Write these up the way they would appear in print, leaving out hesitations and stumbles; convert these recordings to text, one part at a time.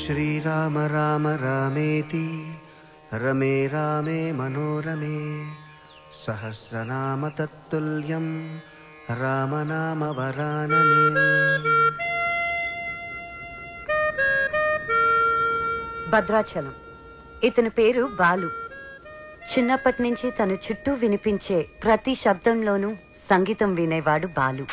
श्रीराम राम रामेति रमे रामे मनोरमे सहस्रनाम तत्तुल्यं रामनाम वरानने। భద్రాచలం. ఇతని పేరు బాలు. చిన్నప్పటి నుంచి తన చుట్టూ వినిపించే ప్రతి శబ్దంలోనూ సంగీతం వినేవాడు బాలు.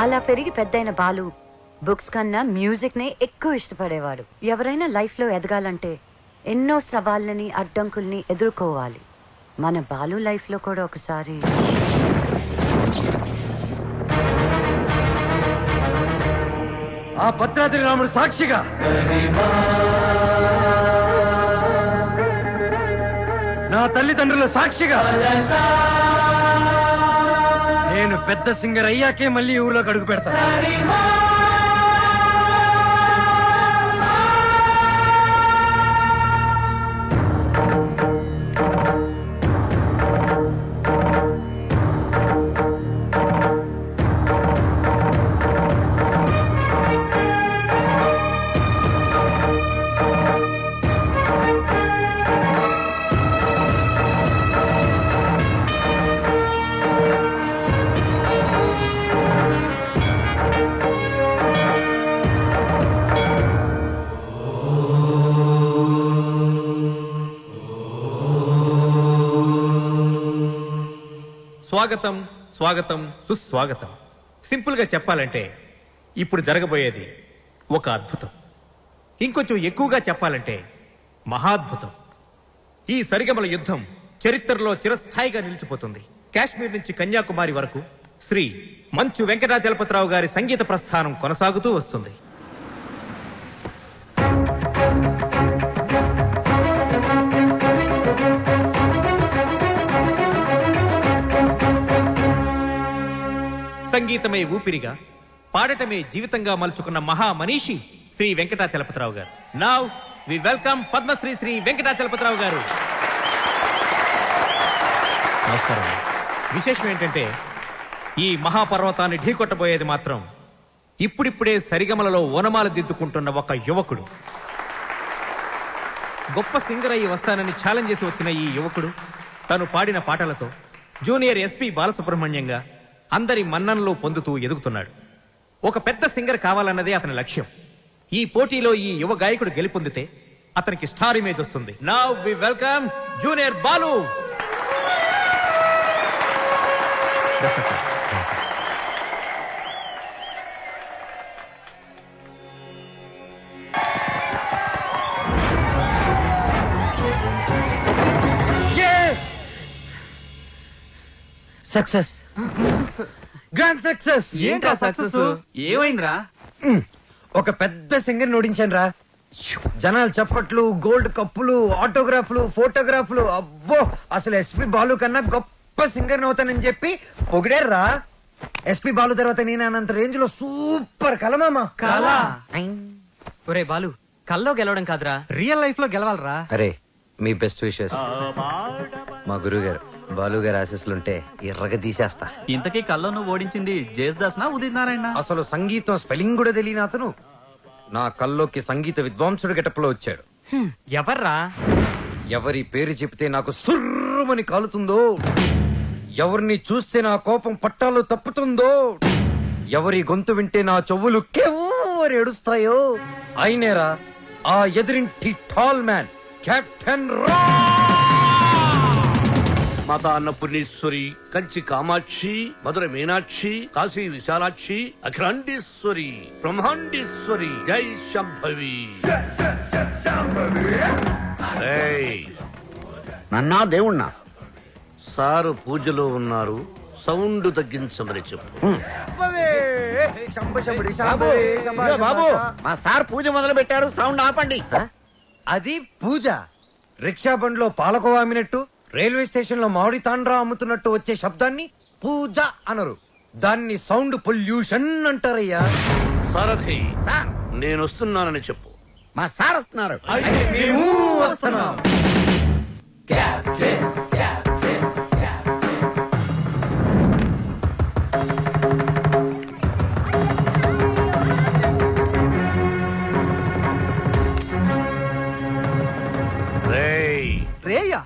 అలా పెరిగి పెద్దయిన బాలు బుక్స్ కన్నా మ్యూజిక్ నే ఎక్కువ ఇష్టపడేవాడు. ఎవరైనా లైఫ్ లో ఎదగాలంటే ఎన్నో సవాళ్ళని అడ్డంకుల్ని ఎదుర్కోవాలి. మన బాలు లైఫ్ లో కూడా ఒకసారి ఆ భద్రాద్రి రాముడు సాక్షిగా నా తల్లిదండ్రుల సాక్షిగా నేను పెద్ద సింగర్ అయ్యాకే మళ్ళీ ఊర్లోకి అడుగు పెడతాను. స్వాగతం స్వాగతం సుస్వాగతం. సింపుల్ గా చెప్పాలంటే ఇప్పుడు జరగబోయేది ఒక అద్భుతం. ఇంకొంచెం ఎక్కువగా చెప్పాలంటే మహాద్భుతం. ఈ సరిగమల యుద్ధం చరిత్రలో చిరస్థాయిగా నిలిచిపోతుంది. కాశ్మీర్ నుంచి కన్యాకుమారి వరకు శ్రీ మంచు వెంకటాచలపతిరావు గారి సంగీత ప్రస్థానం కొనసాగుతూ వస్తుంది. సంగీతమే ఊపిరిగా, పాడటమే జీవితంగా మలుచుకున్న మహా మనీషి శ్రీ వెంకటాచలపతిరావు గారు. Now we welcome Padmashri Shri Venkatachalapathirao గారు. నమస్కారం. విశేషం ఏంటంటే ఈ మహాపర్వతాన్ని ఢీకొట్టబోయేది మాత్రం ఇప్పుడిప్పుడే సరిగమలలో ఓనమాలు దిద్దుకుంటున్న ఒక యువకుడు. గొప్ప సింగర్ అయ్యి వస్తానని ఛాలెంజ్ చేసి వచ్చిన ఈ యువకుడు తను పాడిన పాటలతో జూనియర్ ఎస్పీ బాలసుబ్రహ్మణ్యంగా అందరి మన్ననలు పొందుతూ ఎదుగుతున్నాడు. ఒక పెద్ద సింగర్ కావాలన్నదే అతని లక్ష్యం. ఈ పోటీలో ఈ యువ గాయకుడు గెలుపొందితే అతనికి స్టార్ ఇమేజ్ వస్తుంది. Now we welcome junior Balu. Success, grand success. ఏంట్రా సక్సెస్? ఏమైందిరా? ఒక పెద్ద సింగర్ ఓడించాను రా. జనాలు చప్పట్లు, గోల్డ్ కప్పులు, ఆటోగ్రాఫ్లు, ఫోటోగ్రాఫ్లు. అబ్బో, అసలు ఎస్పి బాలు కన్నా గొప్ప సింగర్ అవుతానని చెప్పి పొగిడారా. ఎస్పి బాలు తర్వాత నేను అనంత రేంజ్ లో సూపర్ కలమామా. ఒరే బాలు, కల్లో గెలవడం కాదురా, రియల్ లైఫ్ లో గెలవాలరా. అరే, మీ బెస్ట్ విషెస్. మా గురువు గారు బాలు గారు ఆశీస్సులుంటే ఎర్రగా తీసేస్తా. ఇంతకీ కల్లో నువ్వు ఓడించింది జేస్దాస్ నా ఉదిత్ నారాయణ? అసలు సంగీతం స్పెల్లింగ్ కూడా తెలియని అతను నా కల్లోకి సంగీత విద్వాంసుడు గెటప్లో వచ్చాడు. ఎవర్రా? ఎవరి పేరు చెప్తే నాకు సుర్రుమని కాలుతుందో, ఎవరిని చూస్తే నా కోపం పట్టాలు తప్పుతుందో, ఎవరి గొంతు వింటే నా చెవులు కెవ్వరు ఏడుస్తాయో అయినేరా ఆ ఎదురింటి టాల్ మ్యాన్ కెప్టెన్ రా. మాతా అన్నపూర్ణేశ్వరి, కంచి కామాక్షి, మధుర మీనాక్షి, కాశీ విశాలాక్షి, అఖిలాండేశ్వరి, బ్రహ్మాండేశ్వరి, జై శంభవి. నన్నా దేవుణ్ణా? సారు పూజలో ఉన్నారు, సౌండ్ తగ్గించమని చెప్పు. బాబు, మా సార్ పూజ మొదలు పెట్టారు, సౌండ్ ఆపండి. అది పూజ. రిక్షా బండ్లో పాలకోవా అమ్మినట్టు, రైల్వే స్టేషన్ లో మామిడి తాండ్రా అమ్ముతున్నట్టు వచ్చే శబ్దాన్ని పూజ అనరు, దాన్ని సౌండ్ పొల్యూషన్ అంటారయ్యా. సారథి, నేను వస్తున్నానని చెప్పు. మా సార్ వస్తున్నారు. రేయా,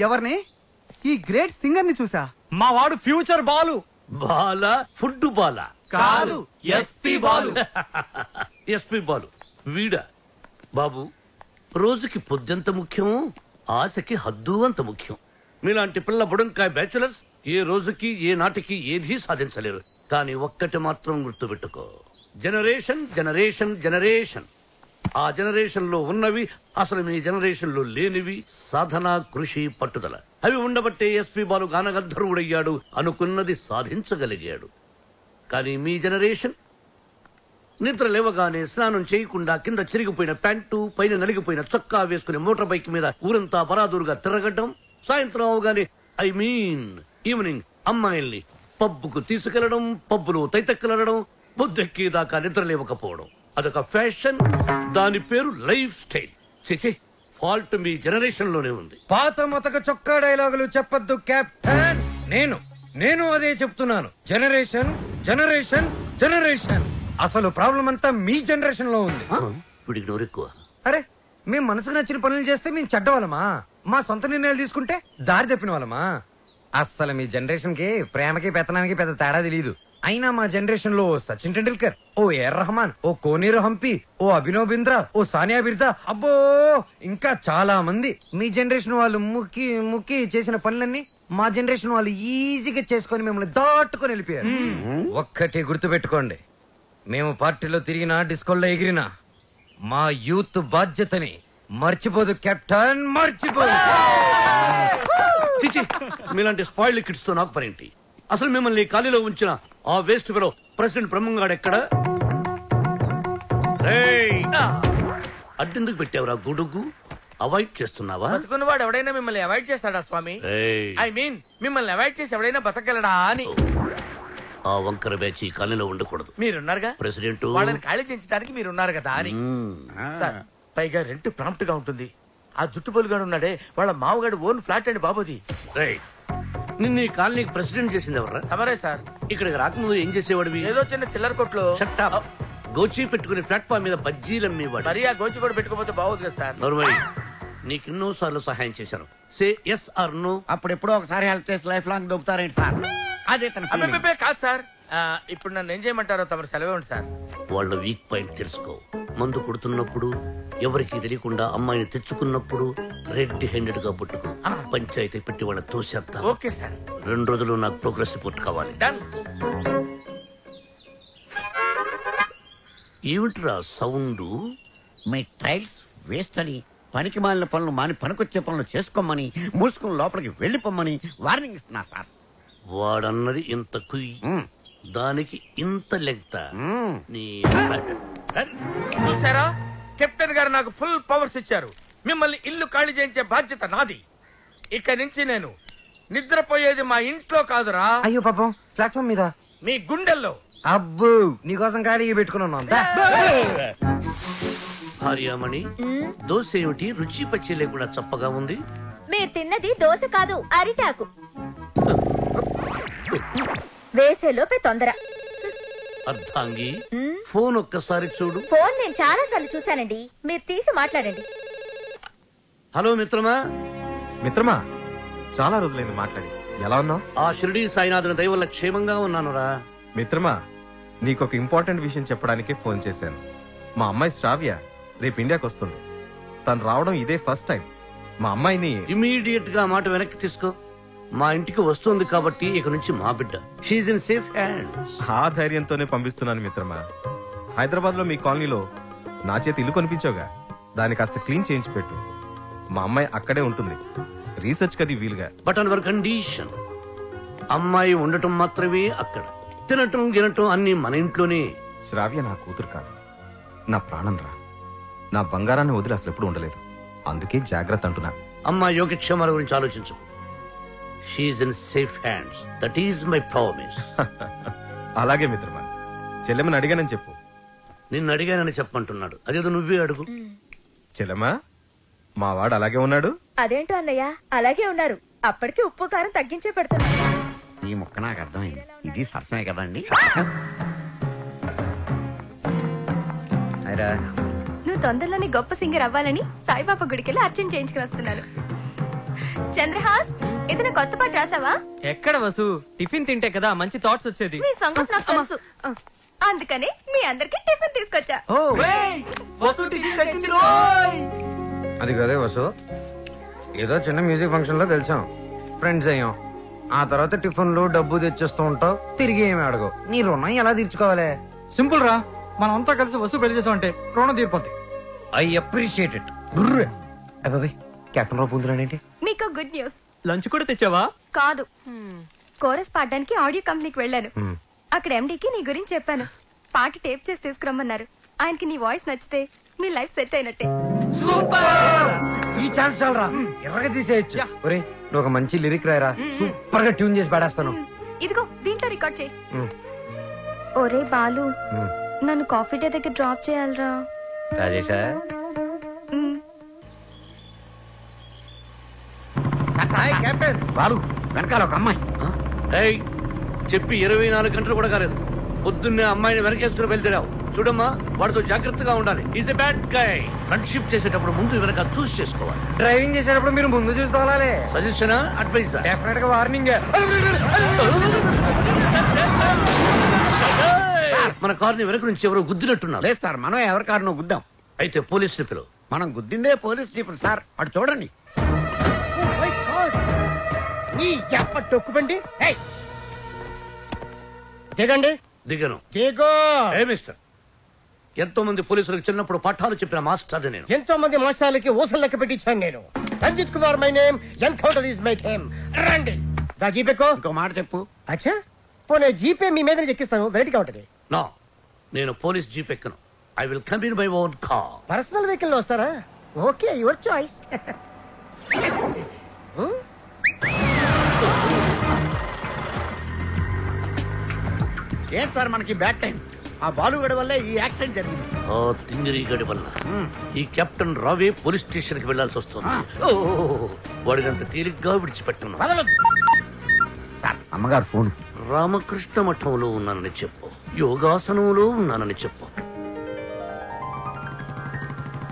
ఎవరిని? ఈ గ్రేట్ సింగర్ ని చూసా. మా వాడు ఫ్యూచర్ బాలు. బాల ఫుడ్ బాల కాదు, ఎస్పి బాలు. ఎస్పి బాలు వీడా? బాబు, రోజుకి పొద్దెంత ముఖ్యం, ఆశకి హద్దు అంత ముఖ్యం. మీలాంటి పిల్ల బుడంకాయ బ్యాచులర్స్ ఏ రోజుకి ఏ నాటికి ఏదీ సాధించలేరు. కానీ ఒక్కటి మాత్రం గుర్తుపెట్టుకో, జనరేషన్ జనరేషన్ జనరేషన్. ఆ జనరేషన్ లో ఉన్నవి అసలు మీ జనరేషన్ లో లేనివి సాధన, కృషి, పట్టుదల. అవి ఉండబట్టే ఎస్పి బాలు గానగంధర్వుడయ్యాడు, అనుకున్నది సాధించగలిగాడు. కానీ మీ జనరేషన్ నిద్ర లేవగానే స్నానం చేయకుండా కింద చిరిగిపోయిన ప్యాంటు, పైన నలిగిపోయిన చొక్కా వేసుకుని మోటార్ బైక్ మీద ఊరంతా బరాదూరుగా తిరగడం, సాయంత్రం అవగానే ఈవినింగ్ అమ్మాయిల్ని పబ్బుకు తీసుకెళ్లడం, పబ్బులో తైతెక్కలడం, బుద్ధెక్కేదాకా నిద్ర లేవకపోవడం. అదొక ఫ్యాషన్, దాని పేరు లైఫ్ స్టైల్. చిచి, ఫాల్ట్ మీ జనరేషన్ లోనే ఉంది. పాత మొతక చొక్కా డైలాగులు చెప్పొద్దు కెప్టెన్. నేను అదే చెప్తున్నాను. Generation generation generation. అసలు ప్రాబ్లం అంతా మీ జనరేషన్ లో ఉంది. వీడికి నోరెక్కువ. అరే, మేము మనసుకు నచ్చిన పనులు చేస్తే మేము చెడ్డవాళ్ళమా? మా సొంత నిర్ణయాలు తీసుకుంటే దారి తప్పిన వాళ్ళమా? అస్సలు మీ జనరేషన్ కి ప్రేమకి పెత్తనానికి పెద్ద తేడా తెలియదు. అయినా మా జనరేషన్ లో సచిన్ టెండూల్కర్, ఓ ఏఆర్ రెహమాన్, ఓ కోనేరు హంపి, ఓ అభినవ్ బింద్రా, ఓ సానియా బిర్జా, అబ్బో ఇంకా చాలా మంది. మీ జనరేషన్ వాళ్ళు ముక్కి చేసిన పనులన్నీ మా జనరేషన్ వాళ్ళు ఈజీగా చేసుకొని మిమ్మల్ని దాటుకొని వెళ్ళిపోయారు. ఒక్కటి గుర్తు పెట్టుకోండి, మేము పార్టీలో తిరిగినా, డిస్కోల్లో ఎగిరినా మా యూత్ బాధ్యతని మర్చిపోదు కెప్టెన్, మర్చిపోదు. చిచి, మీలాంటి స్పాయిల్ కిడ్స్ తో నాకు పనేంటి? అసలు మిమ్మల్ని ఖాళీలో ఉంచిన ఆ వేస్ట్ ఫెలో ప్రెసిడెంట్ బ్రహ్మంగాడు ఎక్కడ? అడ్డెందుకు పెట్టావురా గుడుగు? అవాయిడ్ చేస్తున్నావా? బతుకున్నవాడు ఎవడైనా మిమ్మల్ని అవాయిడ్ చేస్తాడా స్వామి? ఐ మీన్ మిమ్మల్ని అవాయిడ్ చేసి ఎవడైనా బతకగలడా అని. ఆ వంకర బ్యాచ్ ఈ ఖాళీలో ఉండకూడదు. మీరున్నారుగా ప్రెసిడెంట్, వాళ్ళని ఖాళీ చేయించడానికి మీరున్నారు కదా అని. సార్, పైగా రెంట్ ప్రాంప్ట్ గా ఉంటుంది. ఆ జుట్టు పొలుగాడు ఉన్నాడే, వాళ్ళ మామగాడు ఓన్ ఫ్లాట్ అండి బాబుది. నిన్న ఈ కాలనీకి ప్రెసిడెంట్ చేసింది ఎవర్రా? తమరే సార్. ఇక్కడికి రాకముందు ఏం చేసేవాడివి? ఏదో చిన్న చిల్లర కొట్లో గోచి పెట్టుకుని ప్లాట్ఫామ్ మీద బజ్జీలు అమ్మేవాడు. మరి ఆ గోచి కూడా పెట్టుకోపోతే బాగోదు కదా సార్. నర్మయ్, నీకెన్నో సార్లు సహాయం చేశాను. Say yes or no. అప్పుడెప్పుడో ఒకసారి హెల్ప్ చేసి లైఫ్ లాంగ్ దొబ్బుతారేంటి సార్? అదే కాదు సార్. ఇప్పుడు నన్ను ఏం చేయమంటారో తమరు సెలవు సార్. వాళ్ళ వీక్ పాయింట్ తెలుసుకో. మందు కొడుతున్నప్పుడు, ఎవరికి తెలియకుండా అమ్మాయిని తెచ్చుకున్నప్పుడు రెడ్ హ్యాండెడ్ గా పట్టుకో. పంచాయతీ పెట్టి వాళ్ళ తోసేస్తా. Okay sir. 2 రోజులు నాకు ప్రోగ్రెస్ రిపోర్ట్ కావాలి. డన్. ఏమిట్రా సౌండ్? మీ ట్రైల్స్ వేస్ట్ అని, పనికి మాలిన పనులు మాని పనికొచ్చే పనులు చేసుకోమని, మూసుకుని లోపలికి వెళ్ళిపోమ్మని వార్నింగ్ ఇస్తున్నా సార్. వాడన్నది ఇంత కుయ్, దానికి ఇంత లెంగ్త. చూసారా, కెప్టెన్ గారు నాకు ఫుల్ పవర్స్ ఇచ్చారు. మిమ్మల్ని ఇల్లు ఖాళీ చేయించే బాధ్యత నాది. ఇక నుంచి నేను నిద్రపోయేది మా ఇంట్లో కాదురా, అయ్యో పాపం ప్లాట్ఫామ్ మీద మీ గుండెల్లో. అబ్బు నీకోసం ఖాళీ పెట్టుకున్నాను. భార్యామణి, దోశ ఏమిటి రుచి పచ్చి లేకుండా చప్పగా ఉంది? మీరు తిన్నది దోశ కాదు, అరిటాకు. వేసేలోపే తొందర. అర్థాంగి, ఫోన్ ఒక్కసారి చూడు. ఫోన్ నేను చాలా సార్లు చూశానండి, మీరు తీసి మాట్లాడండి. హలో మిత్రమా. మిత్రమా, చాలా రోజులైంది మాట్లాడి. ఎలా ఉన్నావు? ఆ షిరిడీ సాయినాథుని దయ వల్ల క్షేమంగా ఉన్నానురా. మిత్రమా, నీకొక ఇంపార్టెంట్ విషయం చెప్పడానికి ఫోన్ చేశాను. మా అమ్మాయి శ్రావ్య రేపు ఇండియాకి వస్తుంది. తను రావడం ఇదే ఫస్ట్ టైం. మా అమ్మాయిని ఇమీడియట్ గా మాట వెనక్కి తీసుకో. మా ఇంటికి వస్తుంది కాబట్టి ఇక నుంచి మా బిడ్డ. She in safe hand. ఆ ధైర్యంతోనే పంపిస్తున్నాను మిత్రమా. హైదరాబాద్ లో మీ కాలనీలో నా చేతి ఇల్లు కొనిపించావుగా, దాన్ని కాస్త క్లీన్ చేయించి పెట్టు. మా అమ్మాయి అక్కడే ఉంటుంది, రీసెర్చ్ కది వీలుగా. బట్ ఆన్ అవర్ కండిషన్, అమ్మాయి ఉండటం మాత్రమే అక్కడ, తినటం గినటం అన్ని మన ఇంట్లోనే. శ్రావ్య నా కూతురు కాదు, నా ప్రాణం రా. నా బంగారాన్ని వదిలి అసలు ఎప్పుడు ఉండలేదు. అందుకే జాగ్రత్త అంటున్నా. అమ్మాయి యోగక్షేమాల గురించి ఆలోచించు. She in safe hands. That is my promise. అలాగే మిత్రమా. చెల్లెమ్మని అడిగానని చెప్పు. నిన్ను అడిగానని చెప్పంటున్నాడు. అదేదో నువ్వే అడుగు. చెల్లెమ్మా, మా వాడు అలాగే ఉన్నాడు. అదేంటో అన్నయ్య, అలాగే ఉన్నారు. అప్పటికి ఉప్పు కారం తగ్గించే పెడుతున్నా. ఈ మొక్క నాకు అర్థమైంది. ఇది సరసమే కదండి. నువ్వు తొందరలోనే గొప్ప సింగర్ అవ్వాలని సాయిబాబా గుడికెళ్ళి అర్చన చేయించుకుని వస్తున్నాను. చంద్రహాస్, ఏదైనా కొత్త పాట రాసావా? ఎక్కడ వసు, టిఫిన్ తింటే కదా మంచి థాట్స్ వచ్చేది. మీ సంగతి నాకు తెలుసు, అందుకని మీ అందరికి టిఫిన్ తీసుకొచ్చా. అది కదే వసు, ఏదో చిన్న మ్యూజిక్ ఫంక్షన్ లో కలిసాం, ఫ్రెండ్స్ అయ్యాం. ఆ తర్వాత టిఫిన్లు డబ్బు తెచ్చేస్తూ ఉంటావు, తిరిగి ఏమి అడగవు. నీ రుణం ఎలా తీర్చుకోవాలి? సింపుల్ రా, మనం అంతా కలిసి వసూలు పెళ్లి చేసామంటే రుణం తీరిపోద్ది. I appreciate it. అబ్బాయి, కెప్టెన్ రావు పూందురాడేంటి? మీకు గుడ్ న్యూస్. లంచ్ కూడా తెచ్చావా? కాదు, కోరస్ పాడడానికి ఆడియో కంపెనీకి వెళ్ళాను. అక్కడ ఎండీకి నీ గురించి చెప్పాను. పాట టేప్ చేసి తీసుకురమ్మన్నారు. ఆయనకి నీ వాయిస్ నచ్చితే మీ లైఫ్ సెట్ అయినట్టే. ఈ ఛాన్స్ చాలరా, ఎర్రగా తీసేయచ్చు. ఒరే, నువ్వు ఒక మంచి లిరిక్ రాయరా, సూపర్ గా ట్యూన్ చేసి పాడేస్తాను. ఇదిగో దీంట్లో రికార్డ్ చేయి. ఒరే బాలు, నన్ను కాఫీ డే దగ్గర డ్రాప్ చేయాలరా. రాజేశా, కెప్టెన్ బాలు, వెనకాల ఒక అమ్మాయి. ఏయ్, చెప్పి 24 గంటలు కూడా కాలేదు. పొద్దున్నే అమ్మాయిని వెనకేసుకుని బయలుదేరావు. చూడమ్మా, వాడితో జాగ్రత్తగా ఉండాలి. Is a bad guy. Friendship చేసేటప్పుడు ముందు వెనక చూస్ చేసుకోవాలి. డ్రైవింగ్ చేసేటప్పుడు మీరు ముందు చూసుకోవాలి. సజెషనా, అడ్వైజా? డెఫినెట్ గా వార్నింగ్. మన కారుని వెనక నుంచి ఎవరో గుద్దినట్టున్నారు. లేదు సార్, మనం ఎవరి కారునో గుద్దాం. అయితే పోలీసులు పిలువు. మనం గుద్దిందే పోలీస్ జీపులు సార్. అటు చూడండి. టొక్కుబండి దిగండి. దిగను. దిగో. ఏ మిస్టర్, ఎంతో మంది పోలీసులకు చిన్నప్పుడు పాఠాలు చెప్పిన మాస్టర్ నేను. ఎంతో మంది మోసాలకి ఊసలు లెక్క పెట్టించాను నేను. Ranjit Kumar my name, encounter is my game. రండి. దా జీపేకో. ఇంకో మాట చెప్పు. అచ్చా, పోనీ జీపే మీ మీద ఎక్కిస్తాను, వెరైటీగా ఉంటది. నో, నేను పోలీస్ జీప్ ఎక్కను. I will come in my own car. Personal vehicle లో వస్తారా? Okay, your choice. ఏంటి సార్ మనకి బ్యాడ్ టైం? ఆ బాలుగడ వల్లే ఈ యాక్సిడెంట్ జరిగింది. ఆ తింగిరి గడి వల్ల ఈ కెప్టెన్ రావే పోలీస్ స్టేషన్ కి వెళ్లాల్సి వస్తుంది. వాడినంత తేలిగ్గా విడిచిపెట్టున్నా. సార్, అమ్మగారు ఫోన్. రామకృష్ణ మఠంలో ఉన్నానని చెప్పు, యోగాసనంలో ఉన్నానని చెప్పు.